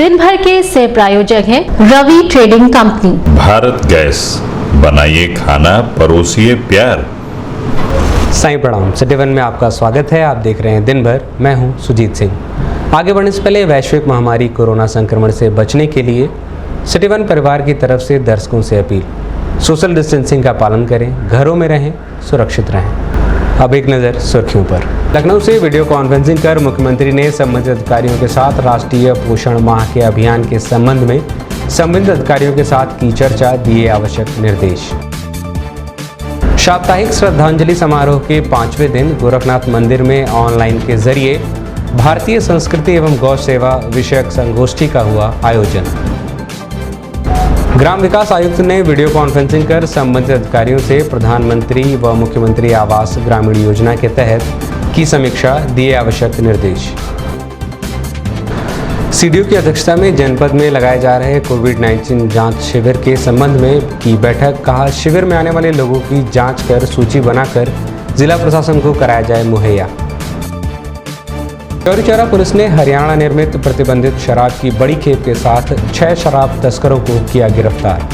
दिन भर के सह प्रायोजक हैं Ravi trading company. Bharat gas, बनाइए खाना, परोसिए प्यार। साईं प्रणाम। सिटी वन में आपका स्वागत है। आप देख रहे हैं दिन भर। मैं हूं सुजीत सिंह। आगे बढ़ने से पहले वैश्विक महामारी कोरोना संक्रमण से बचने के लिए सिटी वन परिवार की तरफ से दर्शकों से अपील, सोशल डिस्टेंसिंग का पालन करें, घरों में रहें, सुरक्षित रहें। अब एक नज़र सुर्खियों पर। लखनऊ से वीडियो कॉन्फ्रेंसिंग कर मुख्यमंत्री ने संबंधित अधिकारियों के साथ राष्ट्रीय पोषण माह के अभियान के संबंध में संबंधित अधिकारियों के साथ की चर्चा, दिए आवश्यक निर्देश। साप्ताहिक श्रद्धांजलि समारोह के 5वें दिन गोरखनाथ मंदिर में ऑनलाइन के जरिए भारतीय संस्कृति एवं गौ सेवा विषयक संगोष्ठी का हुआ आयोजन। ग्राम विकास आयुक्त ने वीडियो कॉन्फ्रेंसिंग कर संबंधित अधिकारियों से प्रधानमंत्री व मुख्यमंत्री आवास ग्रामीण योजना के तहत की समीक्षा, दिए आवश्यक निर्देश। सीडीओ की अध्यक्षता में जनपद में लगाए जा रहे कोविड-19 जांच शिविर के संबंध में की बैठक। कहा, शिविर में आने वाले लोगों की जांच कर सूची बनाकर जिला प्रशासन को कराया जाए मुहैया। चौरी चौरा पुलिस ने हरियाणा निर्मित प्रतिबंधित शराब की बड़ी खेप के साथ 6 शराब तस्करों को किया गिरफ्तार।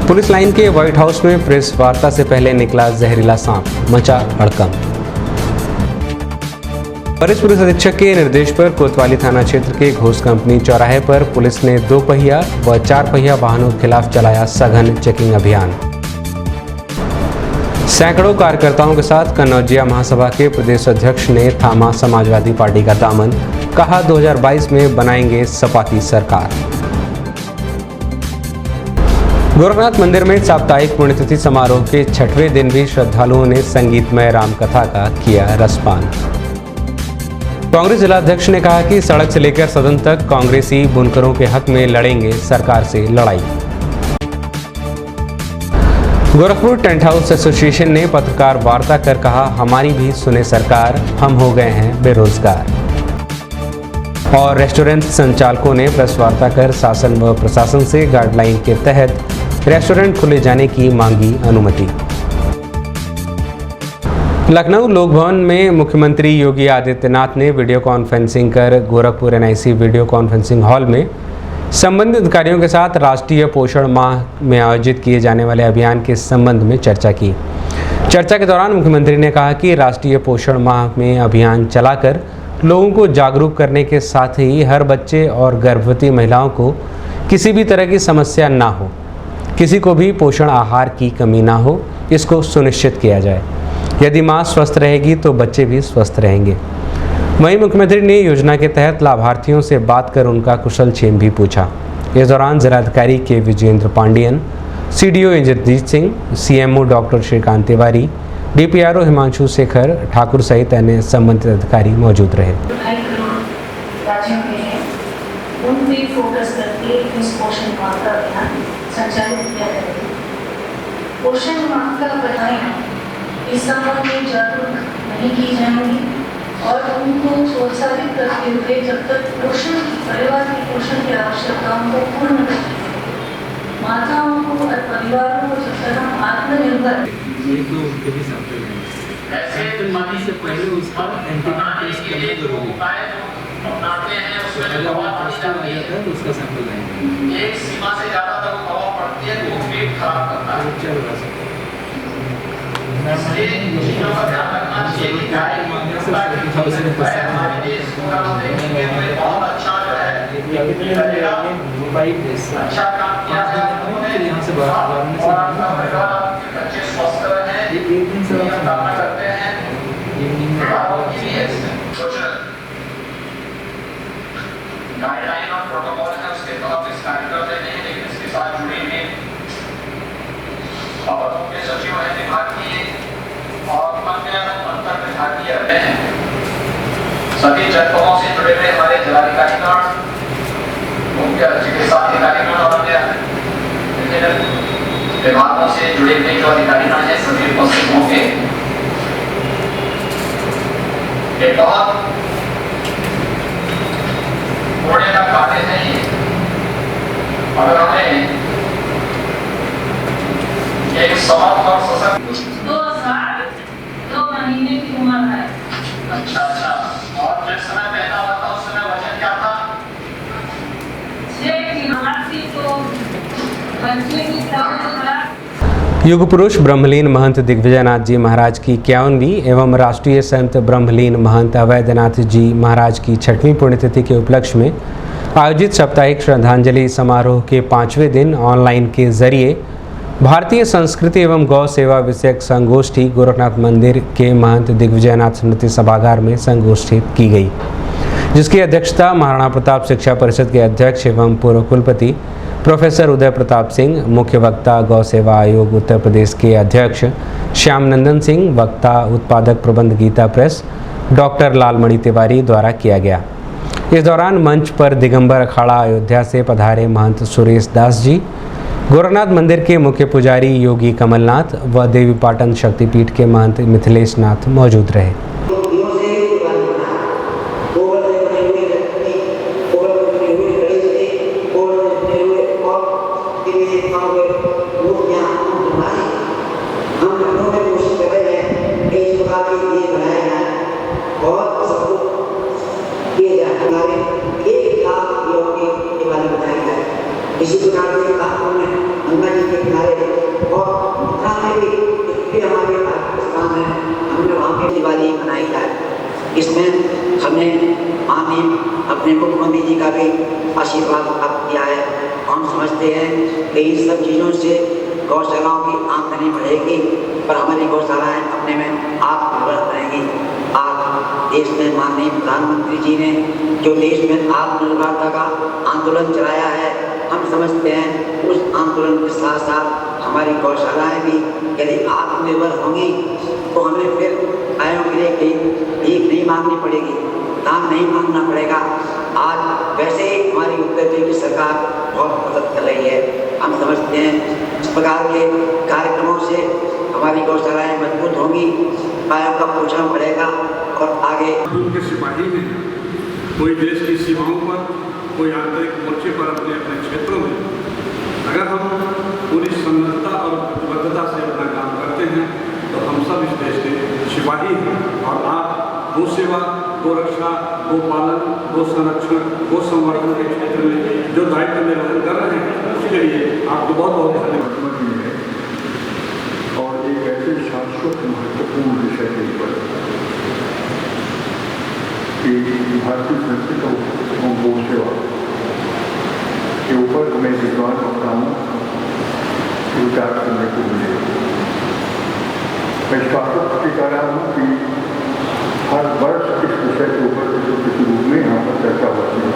पुलिस लाइन के व्हाइट हाउस में प्रेस वार्ता से पहले निकला जहरीला सांप, मचा हड़कंप। वरिष्ठ पुलिस अधीक्षक के निर्देश पर कोतवाली थाना क्षेत्र के घोष कंपनी चौराहे पर पुलिस ने 2 पहिया व 4 पहिया वाहनों के खिलाफ चलाया सघन चेकिंग अभियान। सैकड़ों कार्यकर्ताओं के साथ कन्नौजिया महासभा के प्रदेश अध्यक्ष ने थामा समाजवादी पार्टी का दामन। कहा, 2022 में बनाएंगे सपा की सरकार। गोरखनाथ मंदिर में साप्ताहिक पुण्यतिथि समारोह के 6वें दिन भी श्रद्धालुओं ने संगीतमय रामकथा का किया रसपान। कांग्रेस जिलाध्यक्ष ने कहा कि सड़क से लेकर सदन तक कांग्रेसी बुनकरों के हक में लड़ेंगे सरकार से लड़ाई। गोरखपुर टेंट हाउस एसोसिएशन ने पत्रकार वार्ता कर कहा, हमारी भी सुने सरकार, हम हो गए हैं बेरोजगार। और रेस्टोरेंट संचालकों ने प्रेस वार्ता कर शासन व प्रशासन से गाइडलाइन के तहत रेस्टोरेंट खुले जाने की मांगी अनुमति। लखनऊ लोक भवन में मुख्यमंत्री योगी आदित्यनाथ ने वीडियो कॉन्फ्रेंसिंग कर Gorakhpur NIC video conferencing hall में संबंधित अधिकारियों के साथ राष्ट्रीय पोषण माह में आयोजित किए जाने वाले अभियान के संबंध में चर्चा की। चर्चा के दौरान मुख्यमंत्री ने कहा कि राष्ट्रीय पोषण माह में अभियान चलाकर लोगों को जागरूक करने के साथ ही हर बच्चे और गर्भवती महिलाओं को किसी भी तरह की समस्या ना हो, किसी को भी पोषण आहार की कमी ना हो, इसको सुनिश्चित किया जाए। यदि माँ स्वस्थ रहेगी तो बच्चे भी स्वस्थ रहेंगे। वहीं मुख्यमंत्री ने योजना के तहत लाभार्थियों से बात कर उनका कुशल क्षेम भी पूछा। इस दौरान जिलाधिकारी के Vijendra Pandian, CDO Indrajit Singh, CMO doctor Shrikant Tiwari, DPRO Himanshu Shekhar Thakur सहित अन्य संबंधित अधिकारी मौजूद रहे। पोषण माह का बढ़ाएं, इस संबंध में जागरूक नहीं की जाएंगी और उनको प्रोत्साहित करते हुए जब तक पोषण परिवार की पोषण की आवश्यकताओं को पूर्ण करते माताओं को और परिवारों को जब तक हम आत्मनिर्भर से पहले उसका एंटीजन टेस्ट करना जरूरी है, तो उसका सैंपल लेंगे। एक सीमा से ज्यादा तक हवा पड़ती है तो पेट खराब करता है। चल रहा है इसलिए चीजों का ध्यान रखना चाहिए कि गाय मांगने से 30% हमारे देश पूरा देखेंगे तो बहुत अच्छा जो है अच्छा काम किया है उन्होंने यहाँ से बाहर और आपका परिवार आपके बच्चे स्वस्थ रहे हैं, एक दिन से कामना करते हैं गाइडलाइन और प्रोटोकॉल है उसके तहत इस कार्यक्रम में नहीं, लेकिन इसके साथ जुड़े हुए और मुख्य सचिव हैं विभाग की और अंतर विभागीय सभी जनपदों से जुड़े हुए हमारे जिलाधिकारीगण, मुख्य चिकित्सा अधिकारीगण और अन्य विभिन्न विभागों से जुड़े हुए जो अधिकारीगण हैं सभी उपस्थित होंगे। ये बहुत पुण्य का कार्य है ये। अगर हमें एक समर्थ और सशक्त 2 साल 2 महीने की उम्र है। अच्छा और जिस समय पैदा हुआ था उस समय वजन क्या था? युग पुरुष ब्रह्मलीन महंत दिग्विजयनाथ जी महाराज की 51वीं एवं राष्ट्रीय संत ब्रह्मलीन महंत अवैधनाथ जी महाराज की 6वीं पुण्यतिथि के उपलक्ष्य में आयोजित साप्ताहिक श्रद्धांजलि समारोह के 5वें दिन ऑनलाइन के जरिए भारतीय संस्कृति एवं गौ सेवा विषयक संगोष्ठी गोरखनाथ मंदिर के महंत दिग्विजयनाथ स्मृति सभागार में संगोष्ठी की गई, जिसकी अध्यक्षता महाराणा प्रताप शिक्षा परिषद के अध्यक्ष एवं पूर्व कुलपति प्रोफेसर उदय प्रताप सिंह, मुख्य वक्ता गौ सेवा आयोग उत्तर प्रदेश के अध्यक्ष श्याम नंदन सिंह, वक्ता उत्पादक प्रबंध गीता प्रेस डॉक्टर लालमणि तिवारी द्वारा किया गया। इस दौरान मंच पर दिगंबर अखाड़ा अयोध्या से पधारे महंत सुरेश दास जी, गोरखनाथ मंदिर के मुख्य पुजारी योगी कमलनाथ व देवीपाटन शक्तिपीठ के महंत मिथिलेश नाथ मौजूद रहे। इसी प्रकार से कानपुर में गंगा जी के किनारे और मथुरा में भी हमारे स्थान है, हमने वहाँ पे दिवाली मनाई जाए। इसमें हमने माननीय अपने मुख्यमंत्री जी का भी आशीर्वाद प्राप्त किया है। हम समझते हैं कि इन सब चीज़ों से गौशालाओं की आमदनी बढ़ेगी पर हमारी गौशालाएँ अपने में आत्मनिर्भर रहेंगी। आज देश में माननीय प्रधानमंत्री जी ने जो देश में आत्मनिर्भरता का आंदोलन चलाया है, हम समझते हैं उस आंदोलन के साथ साथ हमारी गौशालाएँ भी यदि आत्मनिर्भर होंगी तो हमें फिर गायों के लिए कहीं भीख नहीं मांगनी पड़ेगी, दाम नहीं मांगना पड़ेगा। आज वैसे ही हमारी उत्तर प्रदेश की सरकार बहुत मदद कर रही है। हम समझते हैं इस प्रकार के कार्यक्रमों से हमारी गौशालाएँ मजबूत होंगी, गायों का पोषण बढ़ेगा और आगे उनके सिपाही हैं, कोई देश की सीमाओं पर, कोई आंतरिक मोर्चे पर अपने अपने क्षेत्रों में अगर हम पूरी सन्नद्धता और प्रतिबद्धता से अपना काम करते हैं तो हम सब इस देश के सिपाही हैं। और आप गो सेवा, गो रक्षा, गो पालन, गो संरक्षण, गो संवर्धन के क्षेत्र में जो दायित्व निर्वहन कर रहे हैं उसके लिए आपको बहुत बहुत धन्यवाद है। और एक ऐसे शाश्वत महत्वपूर्ण विषय के ऊपर कि भारतीय संस्कृति और गो सेवा के ऊपर हमें विद्वान वक्ताओं विचार करने को मिले। मैं स्वागत के कह रहा हूँ कि हर वर्ष इस विषय के ऊपर किसी रूप में यहाँ पर चर्चा होती है।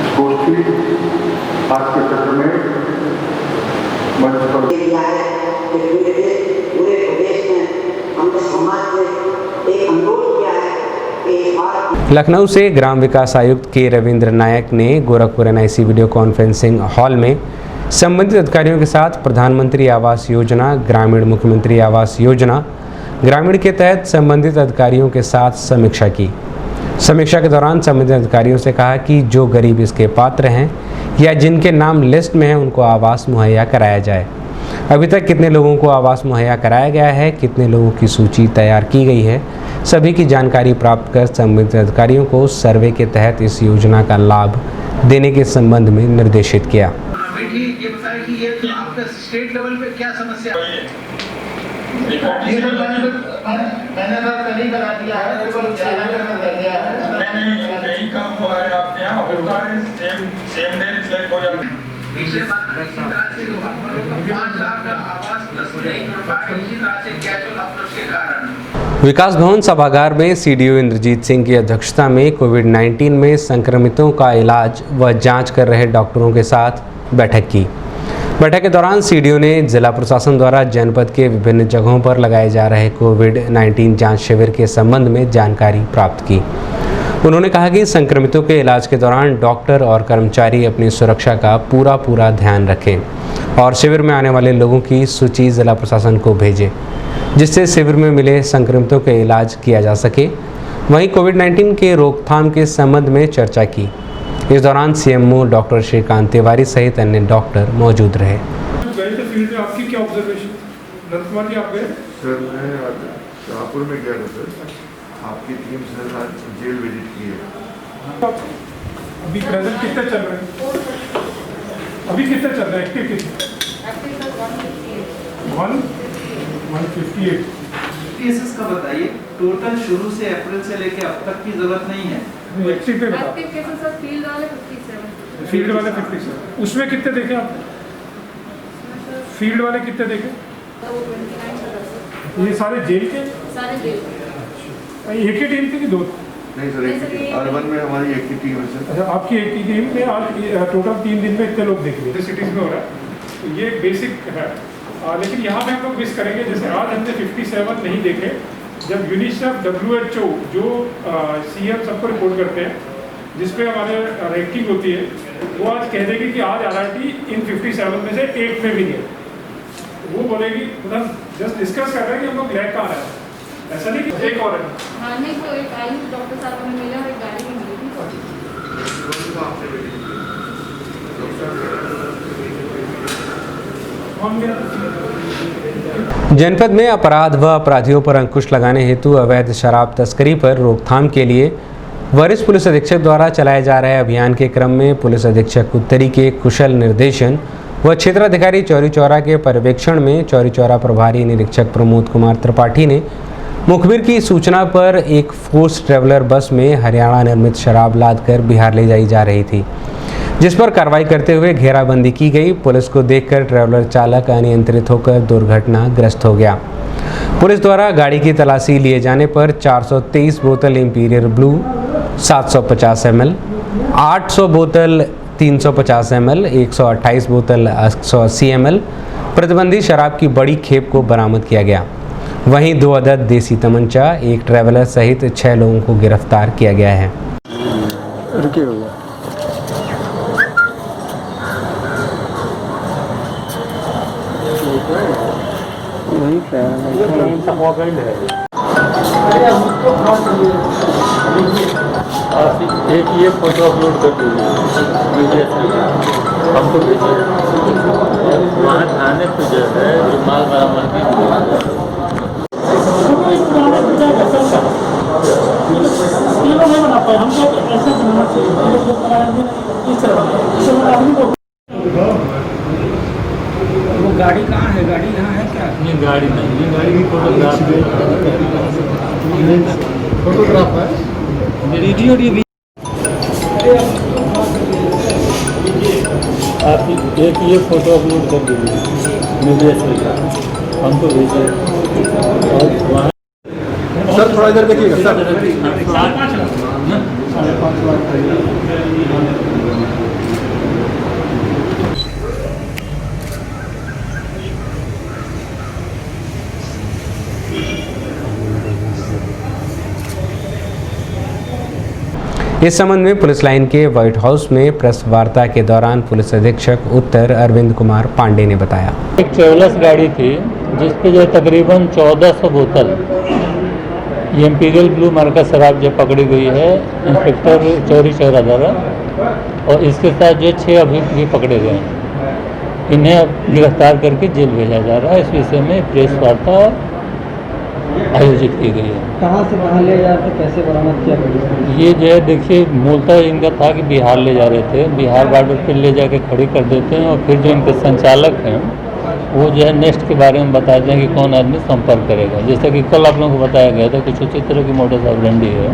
इस गोष्ठी आज के सत्र में मंच पर पूरे प्रदेश में हमने समाज में एक अनुरोध किया है। लखनऊ से ग्राम विकास आयुक्त के रविंद्र नायक ने Gorakhpur NIC video conferencing hall में संबंधित अधिकारियों के साथ प्रधानमंत्री आवास योजना, ग्रामीण मुख्यमंत्री आवास योजना ग्रामीण के तहत संबंधित अधिकारियों के साथ समीक्षा की। समीक्षा के दौरान संबंधित अधिकारियों से कहा कि जो गरीब इसके पात्र हैं या जिनके नाम लिस्ट में हैं उनको आवास मुहैया कराया जाए। अभी तक कितने लोगों को आवास मुहैया कराया गया है, कितने लोगों की सूची तैयार की गई है, सभी की जानकारी प्राप्त कर संबंधित अधिकारियों को सर्वे के तहत इस योजना का लाभ देने के संबंध में निर्देशित किया। ये बताएं कि ये तो आपका स्टेट लेवल पे क्या समस्या है? मैंने तो कल ही करा दिया है, बिल्कुल जाना कर दिया है। नहीं काम हुआ है आपके यहाँ, होता है सेम डे सिलेक्ट हो जाता है। पिछले बार इसी तरह से 5 लाख का आवास नहीं कर पाए, इसी तरह से कैजुअल अप्रोच के कारण। विकास भवन सभागार में CDO इंद्रजीत सिंह की अध्यक्षता में कोविड-19 में संक्रमितों का इलाज व जांच कर रहे डॉक्टरों के साथ बैठक की। बैठक के दौरान CDO ने जिला प्रशासन द्वारा जनपद के विभिन्न जगहों पर लगाए जा रहे कोविड-19 जांच शिविर के संबंध में जानकारी प्राप्त की। उन्होंने कहा कि संक्रमितों के इलाज के दौरान डॉक्टर और कर्मचारी अपनी सुरक्षा का पूरा ध्यान रखें और शिविर में आने वाले लोगों की सूची जिला प्रशासन को भेजें, जिससे शिविर में मिले संक्रमितों के इलाज किया जा सके। वहीं कोविड-19 के रोकथाम के संबंध में चर्चा की। इस दौरान CMO डॉक्टर श्रीकांत तिवारी सहित अन्य डॉक्टर मौजूद रहे। फील्ड में आपकी क्या ऑब्जर्वेशन? नंदकुमार जी आप गए? सर मैं शाहपुर में गया था सर, आपकी टीम सर आज जेल विजिट की है। अभी प्रेजेंट कितने चल रहे हैं? अभी कितने चल रहे हैं? एक्टिव कितने? 158 केसेस का बताइए, टोटल शुरू से अप्रैल से लेके अब तक की जरूरत नहीं है। एक्टिव पे बताओ। फील्ड वाले 57, फील्ड वाले 57, उसमें कितने देखे आप? फील्ड वाले कितने देखे? 29 ये सारे जेल के? सारे जेल। एक ही टीम थी कि दो? नहीं सर, R1 में हमारी एक ही टीम है सर। अच्छा, आपकी एक ही टीम में आज टोटल 3 दिन में इतने लोग देख लिए सिटीज़ में हो रहा है, तो ये बेसिक है। लेकिन यहाँ पे हम लोग मिस करेंगे, जैसे आज हमने 57 नहीं देखे, जब यूनिसेफ WHO जो CM सबको रिपोर्ट करते हैं, जिसपे हमारे रैंकिंग होती है, वो आज कह देगी कि आज RRT इन 57 में से एक में भी नहीं है। वो बोलेगी, मतलब जस्ट डिस्कस कर रहे हैं कि हम लोग लैग कहाँ रहे हैं, ऐसा नहीं कि एक और है। हाँ नहीं, तो एक आयुष डॉक्टर साहब हमें मिले और एक गाड़ी भी मिली थी। जनपद में अपराध व अपराधियों पर अंकुश लगाने हेतु अवैध शराब तस्करी पर रोकथाम के लिए वरिष्ठ पुलिस अधीक्षक द्वारा चलाए जा रहे अभियान के क्रम में पुलिस अधीक्षक उत्तरी के कुशल निर्देशन व क्षेत्राधिकारी चौरी चौरा के पर्यवेक्षण में चौरी चौरा प्रभारी निरीक्षक प्रमोद कुमार त्रिपाठी ने मुखबिर की सूचना पर एक फोर्स ट्रैवलर बस में हरियाणा निर्मित शराब लादकर बिहार ले जाई जा रही थी, जिस पर कार्रवाई करते हुए घेराबंदी की गई। पुलिस को देखकर ट्रैवलर चालक अनियंत्रित होकर दुर्घटनाग्रस्त हो गया। पुलिस द्वारा गाड़ी की तलाशी लिए जाने पर 423 बोतल इंपीरियल ब्लू 750 ml, 800 बोतल 350 ml, 128 बोतल 180 ml प्रतिबंधित शराब की बड़ी खेप को बरामद किया गया। वहीं 2 अदद देसी तमंचा, एक ट्रैवलर सहित 6 लोगों को गिरफ्तार किया गया है। एक ये फोटो अपलोड कर दीजिए, हमको भेजिए। वहाँ थाने पे जो है माल बरामद की वो गाड़ी कहाँ है? गाड़ी यहाँ है क्या? ये गाड़ी नहीं, ये गाड़ी की फोटोग्राफ है, वीडियो भी। आप एक ये फोटो अपलोड कर दीजिए मीडिया से, हमको भेजिए। और वहाँ सर थोड़ा इधर देखिएगा सर। इस संबंध में पुलिस लाइन के व्हाइट हाउस में प्रेस वार्ता के दौरान पुलिस अधीक्षक उत्तर अरविंद कुमार पांडे ने बताया, एक ट्रेवलर्स गाड़ी थी जिस पे जो तकरीबन 1400 बोतल ये इंपीरियल ब्लू मार्का शराब जो पकड़ी गई है इंस्पेक्टर चौरी चौरा द्वारा, और इसके साथ जो 6 अभी भी पकड़े गए हैं। इन्हें अब गिरफ्तार करके जेल भेजा जा रहा है। इस विषय में प्रेस वार्ता आयोजित की गई है। कहाँ से बाहर ले जा रहे थे, कैसे बरामद किया गया? ये जो है देखिए, मूलतः इनका था कि बिहार ले जा रहे थे, बिहार बॉर्डर पर ले जाके खड़ी कर देते हैं और फिर जो इनके संचालक हैं वो जो है नेक्स्ट के बारे में बताते हैं कि कौन आदमी संपर्क करेगा। जैसे कि कल आप लोगों को बताया गया था कुछ उसी तरह की मोटर ऑपरेंडी है,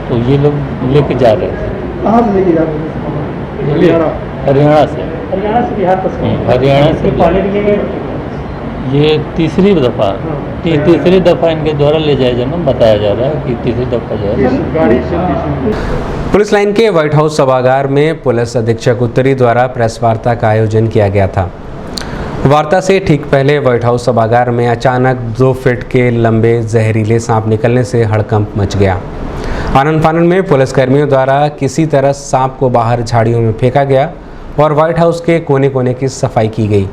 तो ये लोग लेके जा रहे थे। कहाँ से लेके जा रहे थे? हरियाणा से। हरियाणा से बिहार तक? हरियाणा से। पहले भी गए? ये तीसरी दफ़ा इनके द्वारा ले जाए जाना बताया जा रहा है कि तीसरी दफ़ा जो है। पुलिस लाइन के व्हाइट हाउस सभागार में पुलिस अधीक्षक उत्तरी द्वारा प्रेस वार्ता का आयोजन किया गया था। वार्ता से ठीक पहले व्हाइट हाउस सभागार में अचानक 2 फीट के लंबे जहरीले सांप निकलने से हड़कंप मच गया। आनन फानन में पुलिसकर्मियों द्वारा किसी तरह सांप को बाहर झाड़ियों में फेंका गया और व्हाइट हाउस के कोने कोने की सफाई की गई,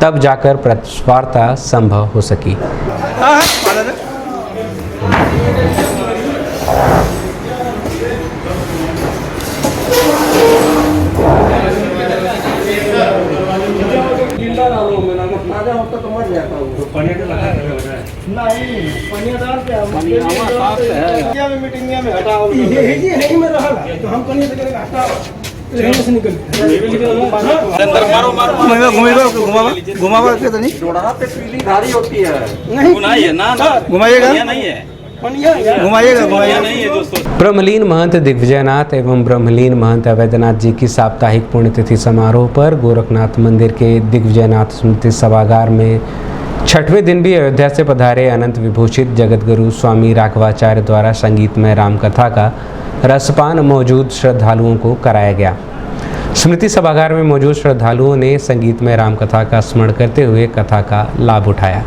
तब जाकर प्रेस वार्ता संभव हो सकी। मीटिंग में हटाओ, ये में रहल तो हम कहीं से हटाओ। ब्रह्मलीन महंत दिग्विजयनाथ एवं ब्रह्मलीन महंत अवैधनाथ जी की साप्ताहिक पुण्यतिथि समारोह पर गोरखनाथ मंदिर के दिग्विजयनाथ स्मृति सभागार में छठवें दिन भी अयोध्या से पधारे अनंत विभूषित जगतगुरु स्वामी राघवाचार्य द्वारा संगीतमय रामकथा का रसपान मौजूद श्रद्धालुओं को कराया गया। स्मृति सभागार में मौजूद श्रद्धालुओं ने संगीतमय रामकथा का स्मरण करते हुए कथा का लाभ उठाया।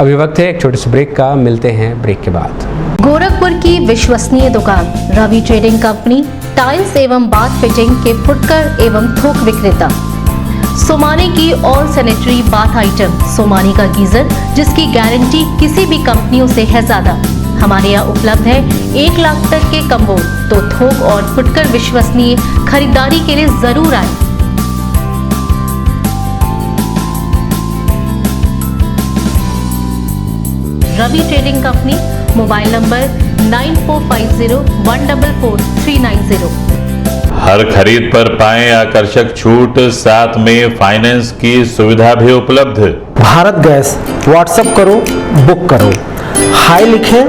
अभी वक्त है एक छोटे से ब्रेक का, मिलते हैं ब्रेक के बाद। गोरखपुर की विश्वसनीय दुकान रवि ट्रेडिंग कंपनी टाइल्स एवं बाथ फिटिंग के फुटकर एवं थोक विक्रेता। सोमानी की all sanitary bath item, Somani का गीजर जिसकी गारंटी किसी भी कंपनियों से है ज्यादा, हमारे यहाँ उपलब्ध है 1 लाख तक के कम्बो। तो थोक और फुटकर विश्वसनीय खरीदारी के लिए जरूर आए। Ravi trading company, mobile number 9450144390। हर खरीद पर पाएं आकर्षक छूट, साथ में फाइनेंस की सुविधा भी उपलब्ध। भारत गैस व्हाट्सएप करो, बुक करो, हाय लिखें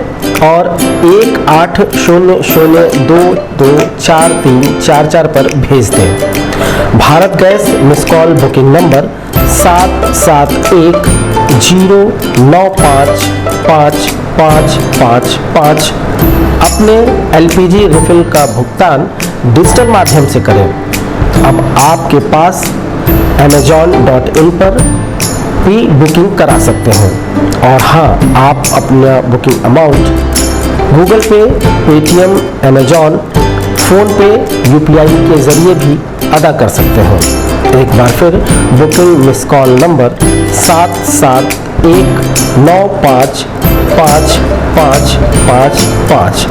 और 1800224344 पर भेज दें। Bharat gas miss call booking number 7710955555। अपने एलपीजी रिफिल का भुगतान डिजिटल माध्यम से करें। अब आपके पास amazon.in पर भी बुकिंग करा सकते हैं। और हाँ, आप अपना बुकिंग अमाउंट गूगल पे, पेटीएम, अमेजॉन, फ़ोन पे, UPI के ज़रिए भी अदा कर सकते हैं। एक बार फिर बुकिंग मिस कॉल नंबर 7710955555।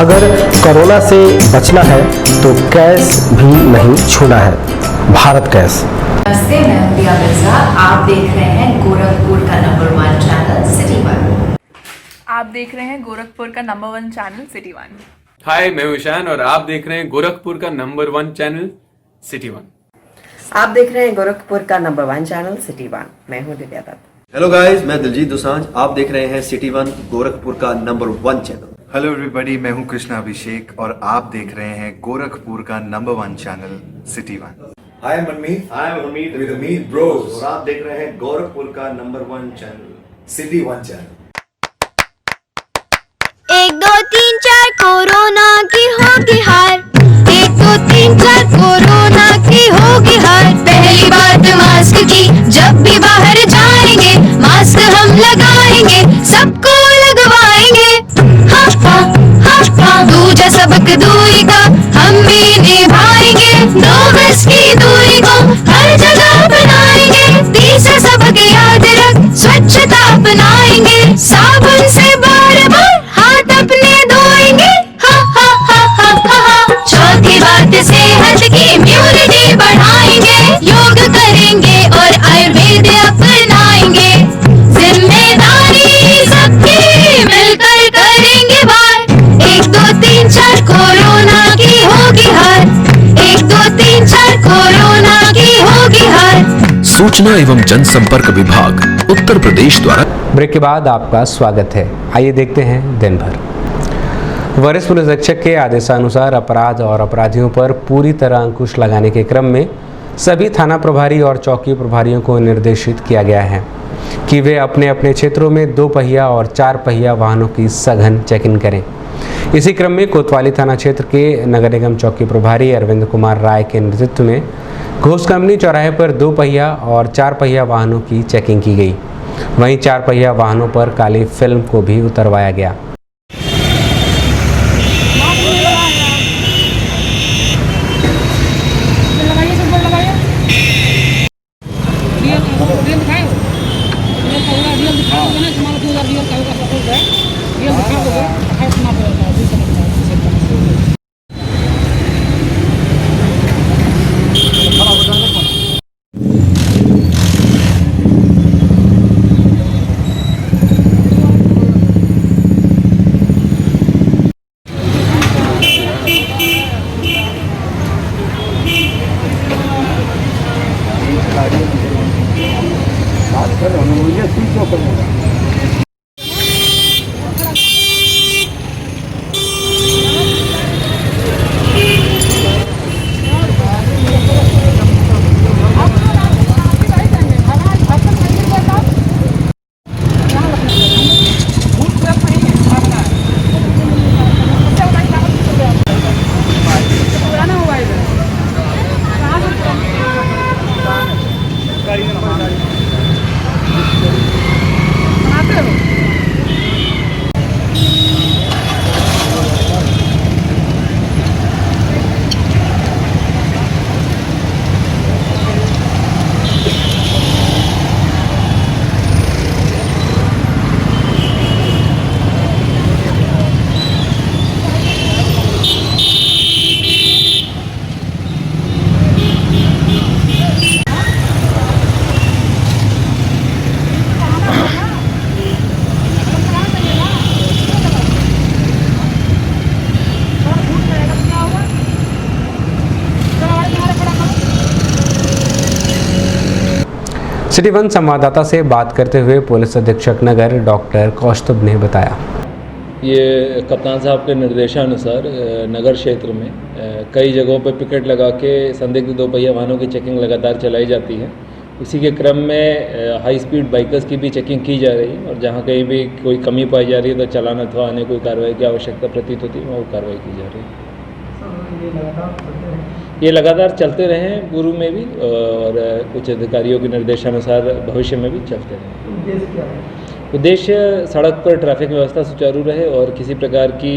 अगर कोरोना से बचना है तो गैस भी नहीं छूना है। भारत गैस। नमस्ते, मैं हूं दिया मिर्जा। आप देख रहे हैं गोरखपुर का नंबर 1 चैनल सिटी 1। आप देख रहे हैं गोरखपुर का नंबर 1 चैनल सिटी 1। हाय, मैं हूं ईशान और आप देख रहे हैं गोरखपुर का नंबर 1 चैनल सिटी वन। आप देख रहे हैं गोरखपुर का नंबर 1 चैनल सिटी वन। मैं हूं दिव्या दत्त। हेलो गाइस, मैं दिलजीत दोसांझ। आप देख रहे हैं सिटी वन, गोरखपुर का नंबर 1 चैनल। हेलो एवरीबॉडी, मैं हूं कृष्णा अभिषेक और आप देख रहे हैं गोरखपुर का number 1 channel city one. Hi, I'm Manmeet. Hi, I'm Hamid with Hamid Bros. और आप देख रहे हैं गोरखपुर का number 1 channel city one channel. 1 2 3 4 corona की होगी हार। 1 2 3 4 कोरोना की होगी हार। पहली बात मास्क की, जब भी बाहर जाएंगे मास्क हम लगाएंगे, सबको लगवाएंगे। दूजा सबक दूरी का हम भी निभाएंगे, 2 गज की दूरी को हर जगह बनाएंगे। तीसरा सबक याद रख, स्वच्छता अपनाएंगे, साबुन से बार बार हाथ अपने धोएंगे। चौथी बात सेहत की इम्यूनिटी बढ़ाएंगे, योग करेंगे और आयुर्वेद अपनाएंगे। जिम्मेदारी सबकी मिलकर करेंगे बार। 1 2 3 4 कोरोना की होगी हार। 1 2 3 4 कोरोना की होगी हार। सूचना एवं जनसंपर्क विभाग उत्तर प्रदेश द्वारा। ब्रेक के बाद आपका स्वागत है। आइए देखते हैं दिन भर। वरिष्ठ पुलिस अधीक्षक के आदेशानुसार अपराध और अपराधियों पर पूरी तरह अंकुश लगाने के क्रम में सभी थाना प्रभारी और चौकी प्रभारियों को निर्देशित किया गया है कि वे अपने अपने क्षेत्रों में 2 पहिया और 4 पहिया वाहनों की सघन चेकिंग करें। इसी क्रम में कोतवाली थाना क्षेत्र के नगर निगम चौकी प्रभारी अरविंद कुमार राय के नेतृत्व में घोष कंपनी चौराहे पर 2 पहिया और 4 पहिया वाहनों की चेकिंग की गई। वहीं 4 पहिया वाहनों पर काली फिल्म को भी उतरवाया गया। सिटी वन संवाददाता से बात करते हुए पुलिस अधीक्षक नगर डॉक्टर कौस्तुभ ने बताया, ये कप्तान साहब के निर्देशानुसार नगर क्षेत्र में कई जगहों पर पिकेट लगा के संदिग्ध 2 पहिया वाहनों की चेकिंग लगातार चलाई जाती है। इसी के क्रम में हाई स्पीड बाइकर्स की भी चेकिंग की जा रही है और जहाँ कहीं भी कोई कमी पाई जा रही है तो चालान अथवा अन्य कोई कार्रवाई की आवश्यकता प्रतीत होती है वहाँ वो कार्रवाई की जा रही है। ये लगातार चलते रहे हैं पूर्व में भी और कुछ अधिकारियों के निर्देशानुसार भविष्य में भी चलते रहे। उद्देश्य सड़क पर ट्रैफिक व्यवस्था सुचारू रहे और किसी प्रकार की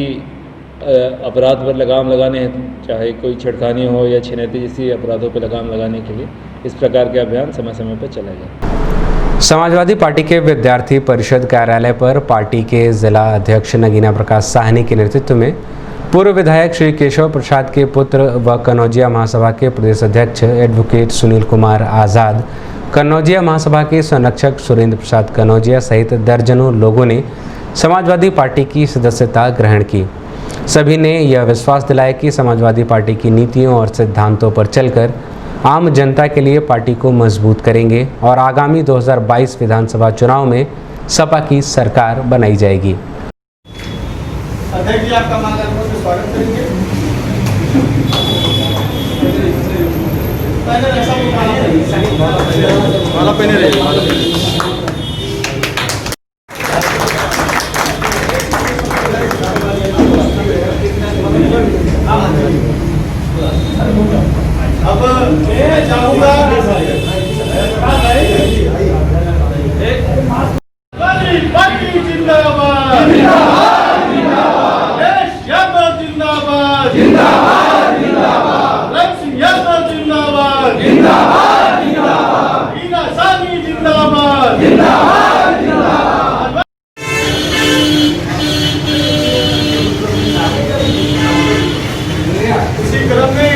अपराध पर लगाम लगाने हेतु चाहे कोई छिड़खानी हो या छिनैती जैसी अपराधों पर लगाम लगाने के लिए इस प्रकार के अभियान समय समय पर चलाए जाए। समाजवादी पार्टी के विद्यार्थी परिषद कार्यालय पर पार्टी के जिला अध्यक्ष नगीना प्रकाश साहनी के नेतृत्व में पूर्व विधायक श्री केशव प्रसाद के पुत्र व कन्नौजिया महासभा के प्रदेश अध्यक्ष एडवोकेट सुनील कुमार आज़ाद, कन्नौजिया महासभा के संरक्षक सुरेंद्र प्रसाद कन्नौजिया सहित दर्जनों लोगों ने समाजवादी पार्टी की सदस्यता ग्रहण की। सभी ने यह विश्वास दिलाया कि समाजवादी पार्टी की नीतियों और सिद्धांतों पर चलकर आम जनता के लिए पार्टी को मजबूत करेंगे और आगामी 2022 विधानसभा चुनाव में सपा की सरकार बनाई जाएगी। अध्यक्ष जी आपका माल्यार्पण से स्वागत करेंगे। माला पहने रहिए। अब मैं चाहूंगा पार्टी जिंदाबाद, देश यादव जिंदाबाद, रंग सिंह यादव जिंदाबाद, हीना सानी जिंदाबाद। इसी क्रम में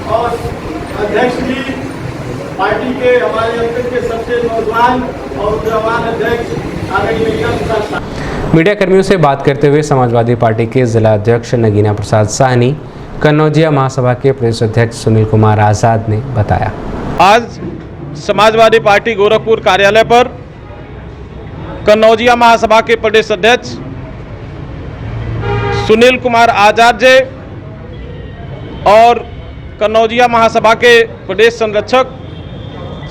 और अध्यक्ष जी पार्टी के हमारे अब तक के सबसे नौजवान और जवान अध्यक्ष आदरणीय नगीना प्रसाद साहनी। मीडिया कर्मियों से बात करते हुए समाजवादी पार्टी के जिला अध्यक्ष नगीना प्रसाद साहनी, कन्नौजिया महासभा के प्रदेश अध्यक्ष सुनील कुमार आज़ाद ने बताया। आज समाजवादी पार्टी गोरखपुर कार्यालय पर कन्नौजिया महासभा के प्रदेश अध्यक्ष सुनील कुमार आज़ाद जी और कन्नौजिया महासभा के प्रदेश संरक्षक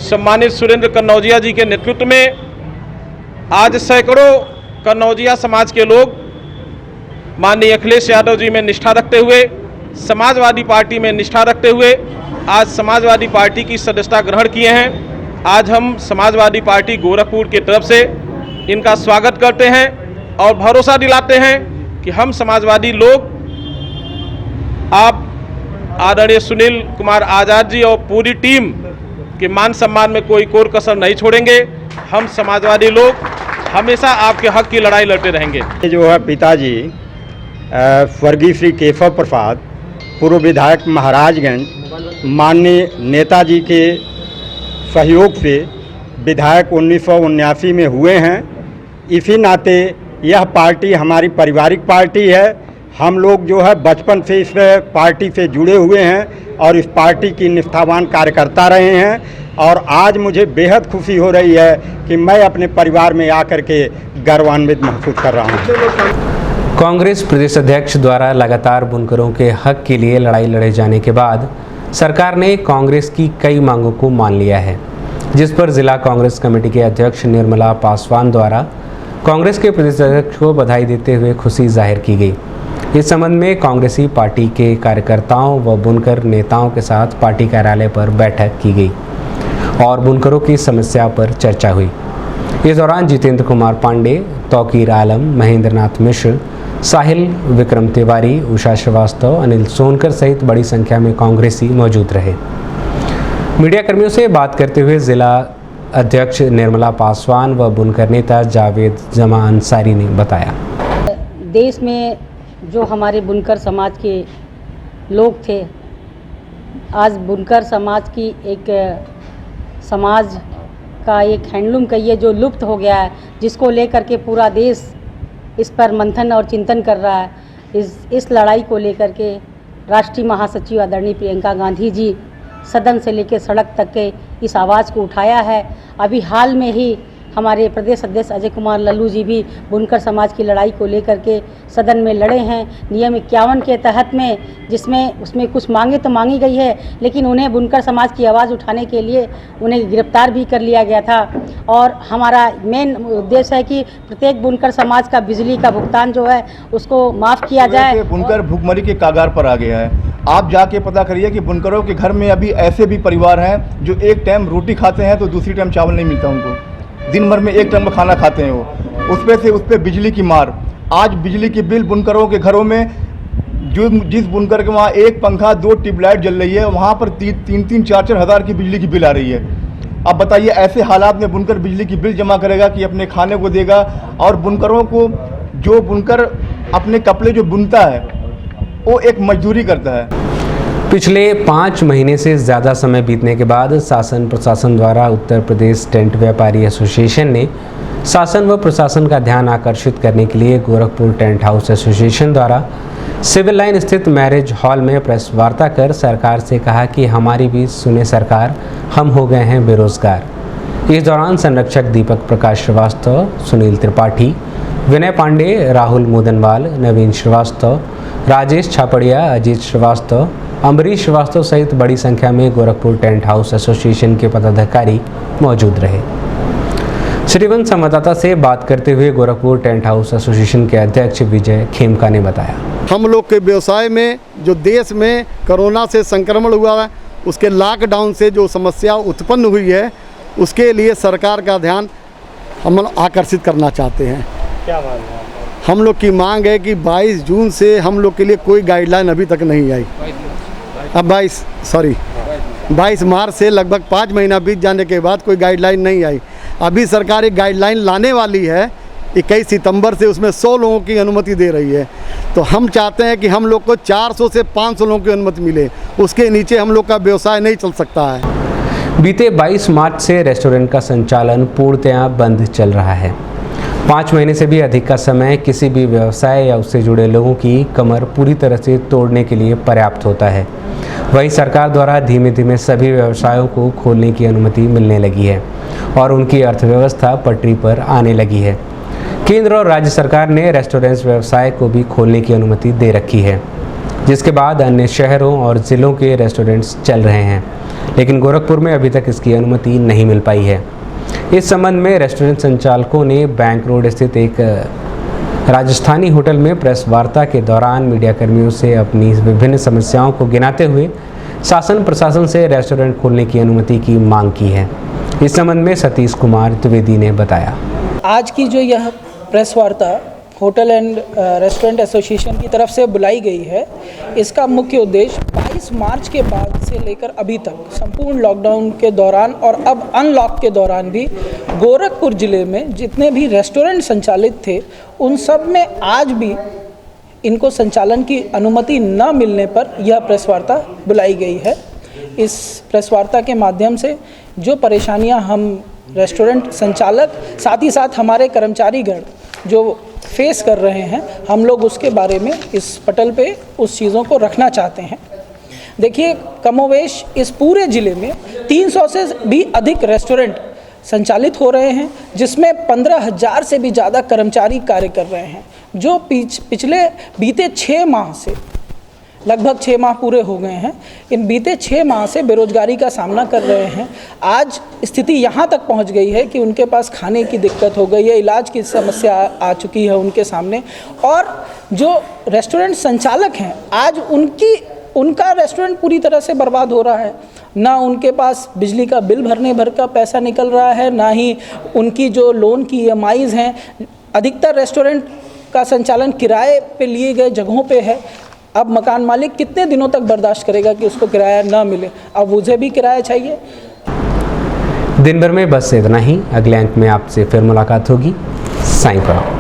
सम्मानित सुरेंद्र कन्नौजिया जी के नेतृत्व में आज सैकड़ों कन्नौजिया समाज के लोग माननीय अखिलेश यादव जी में निष्ठा रखते हुए, समाजवादी पार्टी में निष्ठा रखते हुए आज समाजवादी पार्टी की सदस्यता ग्रहण किए हैं। आज हम समाजवादी पार्टी गोरखपुर की तरफ से इनका स्वागत करते हैं और भरोसा दिलाते हैं कि हम समाजवादी लोग आप आदरणीय सुनील कुमार आज़ाद जी और पूरी टीम के मान सम्मान में कोई कोर कसर नहीं छोड़ेंगे। हम समाजवादी लोग हमेशा आपके हक की लड़ाई लड़ते रहेंगे। जो है पिताजी स्वर्गीय श्री केशव प्रसाद, पूर्व विधायक महाराजगंज, माननीय नेताजी के सहयोग से विधायक 1979 में हुए हैं। इसी नाते यह पार्टी हमारी पारिवारिक पार्टी है। हम लोग जो है बचपन से इस पार्टी से जुड़े हुए हैं और इस पार्टी की निष्ठावान कार्यकर्ता रहे हैं और आज मुझे बेहद खुशी हो रही है कि मैं अपने परिवार में आकर के गर्वान्वित महसूस कर रहा हूँ। कांग्रेस प्रदेश अध्यक्ष द्वारा लगातार बुनकरों के हक के लिए लड़ाई लड़े जाने के बाद सरकार ने कांग्रेस की कई मांगों को मान लिया है, जिस पर जिला कांग्रेस कमेटी के अध्यक्ष निर्मला पासवान द्वारा कांग्रेस के प्रदेश अध्यक्ष को बधाई देते हुए खुशी जाहिर की गई। इस संबंध में कांग्रेसी पार्टी के कार्यकर्ताओं व बुनकर नेताओं के साथ पार्टी कार्यालय पर बैठक की गई और बुनकरों की समस्या पर चर्चा हुई। इस दौरान जितेंद्र कुमार पांडे, तौकीर आलम, महेंद्र नाथ मिश्र, साहिल विक्रम तिवारी, उषा श्रीवास्तव, अनिल सोनकर सहित बड़ी संख्या में कांग्रेसी मौजूद रहे। मीडिया कर्मियों से बात करते हुए जिला अध्यक्ष निर्मला पासवान व बुनकर नेता जावेद जमा अंसारी ने बताया। देश में जो हमारे बुनकर समाज के लोग थे, आज बुनकर समाज की एक समाज का एक हैंडलूम कहिए जो लुप्त हो गया है, जिसको लेकर के पूरा देश इस पर मंथन और चिंतन कर रहा है। इस लड़ाई को लेकर के राष्ट्रीय महासचिव आदरणीय प्रियंका गांधी जी सदन से लेकर सड़क तक के इस आवाज़ को उठाया है। अभी हाल में ही हमारे प्रदेश अध्यक्ष अजय कुमार लल्लू जी भी बुनकर समाज की लड़ाई को लेकर के सदन में लड़े हैं। नियम 51 के तहत में, जिसमें उसमें कुछ मांगे तो मांगी गई है, लेकिन उन्हें बुनकर समाज की आवाज़ उठाने के लिए उन्हें गिरफ्तार भी कर लिया गया था। और हमारा मेन उद्देश्य है कि प्रत्येक बुनकर समाज का बिजली का भुगतान जो है उसको माफ़ किया जाए। बुनकर भुखमरी के कागार पर आ गया है। आप जाके पता करिए कि बुनकरों के घर में अभी ऐसे भी परिवार हैं जो एक टाइम रोटी खाते हैं तो दूसरी टाइम चावल नहीं मिलता उनको। दिन भर में एक टाइम खाना खाते हैं वो, उस पे बिजली की मार। आज बिजली की बिल बुनकरों के घरों में, जो जिस बुनकर के वहाँ एक पंखा 2 ट्यूबलाइट जल रही है, वहाँ पर 3-4 हज़ार की बिजली की बिल आ रही है। अब बताइए ऐसे हालात में बुनकर बिजली की बिल जमा करेगा कि अपने खाने को देगा? और बुनकरों को, जो बुनकर अपने कपड़े जो बुनता है वो एक मजदूरी करता है। पिछले 5 महीने से ज़्यादा समय बीतने के बाद शासन प्रशासन द्वारा उत्तर प्रदेश टेंट व्यापारी एसोसिएशन ने शासन व प्रशासन का ध्यान आकर्षित करने के लिए गोरखपुर टेंट हाउस एसोसिएशन द्वारा सिविल लाइन स्थित मैरिज हॉल में प्रेस वार्ता कर सरकार से कहा कि हमारी भी सुने सरकार, हम हो गए हैं बेरोजगार। इस दौरान संरक्षक दीपक प्रकाश श्रीवास्तव, सुनील त्रिपाठी, विनय पांडे, राहुल मोदनवाल, नवीन श्रीवास्तव, राजेश छापड़िया, अजीत श्रीवास्तव, अम्बरीश श्रीवास्तव सहित बड़ी संख्या में गोरखपुर टेंट हाउस एसोसिएशन के पदाधिकारी मौजूद रहे। सिटीवन संवाददाता से बात करते हुए गोरखपुर टेंट हाउस एसोसिएशन के अध्यक्ष विजय खेमका ने बताया, हम लोग के व्यवसाय में जो देश में कोरोना से संक्रमण हुआ है, उसके लॉकडाउन से जो समस्या उत्पन्न हुई है, उसके लिए सरकार का ध्यान हम आकर्षित करना चाहते हैं। क्या मांग है? हम लोग की मांग है कि 22 जून से हम लोग के लिए कोई गाइडलाइन अभी तक नहीं आई। अब 22 मार्च से लगभग 5 महीना बीत जाने के बाद कोई गाइडलाइन नहीं आई। अभी सरकार एक गाइडलाइन लाने वाली है 21 सितंबर से, उसमें 100 लोगों की अनुमति दे रही है। तो हम चाहते हैं कि हम लोग को 400 से 500 लोगों की अनुमति मिले, उसके नीचे हम लोग का व्यवसाय नहीं चल सकता है। बीते 22 मार्च से रेस्टोरेंट का संचालन पूर्णतया बंद चल रहा है। 5 महीने से भी अधिक का समय किसी भी व्यवसाय या उससे जुड़े लोगों की कमर पूरी तरह से तोड़ने के लिए पर्याप्त होता है। वहीं सरकार द्वारा धीमे धीमे सभी व्यवसायों को खोलने की अनुमति मिलने लगी है और उनकी अर्थव्यवस्था पटरी पर आने लगी है। केंद्र और राज्य सरकार ने रेस्टोरेंट्स व्यवसाय को भी खोलने की अनुमति दे रखी है, जिसके बाद अन्य शहरों और ज़िलों के रेस्टोरेंट्स चल रहे हैं, लेकिन गोरखपुर में अभी तक इसकी अनुमति नहीं मिल पाई है। इस संबंध में रेस्टोरेंट संचालकों ने बैंक रोड स्थित एक राजस्थानी होटल में प्रेस वार्ता के दौरान मीडिया कर्मियों से अपनी विभिन्न समस्याओं को गिनाते हुए शासन प्रशासन से रेस्टोरेंट खोलने की अनुमति की मांग की है। इस संबंध में सतीश कुमार द्विवेदी ने बताया, आज की जो यह प्रेस वार्ता होटल एंड रेस्टोरेंट एसोसिएशन की तरफ से बुलाई गई है, इसका मुख्य उद्देश्य 22 मार्च के बाद से लेकर अभी तक संपूर्ण लॉकडाउन के दौरान और अब अनलॉक के दौरान भी गोरखपुर ज़िले में जितने भी रेस्टोरेंट संचालित थे, उन सब में आज भी इनको संचालन की अनुमति न मिलने पर यह प्रेस वार्ता बुलाई गई है। इस प्रेस वार्ता के माध्यम से जो परेशानियां हम रेस्टोरेंट संचालक, साथ ही साथ हमारे कर्मचारीगण जो फेस कर रहे हैं, हम लोग उसके बारे में इस पटल पे उस चीज़ों को रखना चाहते हैं। देखिए, कमोवेश इस पूरे ज़िले में 300 से भी अधिक रेस्टोरेंट संचालित हो रहे हैं, जिसमें 15,000 से भी ज़्यादा कर्मचारी कार्य कर रहे हैं, जो पिछले बीते 6 माह से लगभग 6 माह पूरे हो गए हैं, इन बीते 6 माह से बेरोजगारी का सामना कर रहे हैं। आज स्थिति यहाँ तक पहुँच गई है कि उनके पास खाने की दिक्कत हो गई है, इलाज की समस्या आ चुकी है उनके सामने, और जो रेस्टोरेंट संचालक हैं आज उनका रेस्टोरेंट पूरी तरह से बर्बाद हो रहा है। ना उनके पास बिजली का बिल भरने भर का पैसा निकल रहा है, ना ही उनकी जो लोन की EMIs हैं। अधिकतर रेस्टोरेंट का संचालन किराए पे लिए गए जगहों पे है। अब मकान मालिक कितने दिनों तक बर्दाश्त करेगा कि उसको किराया ना मिले? अब मुझे भी किराया चाहिए। दिन भर में बस इतना ही। अगले अंक में आपसे फिर मुलाकात होगी। साईं प्रणाम।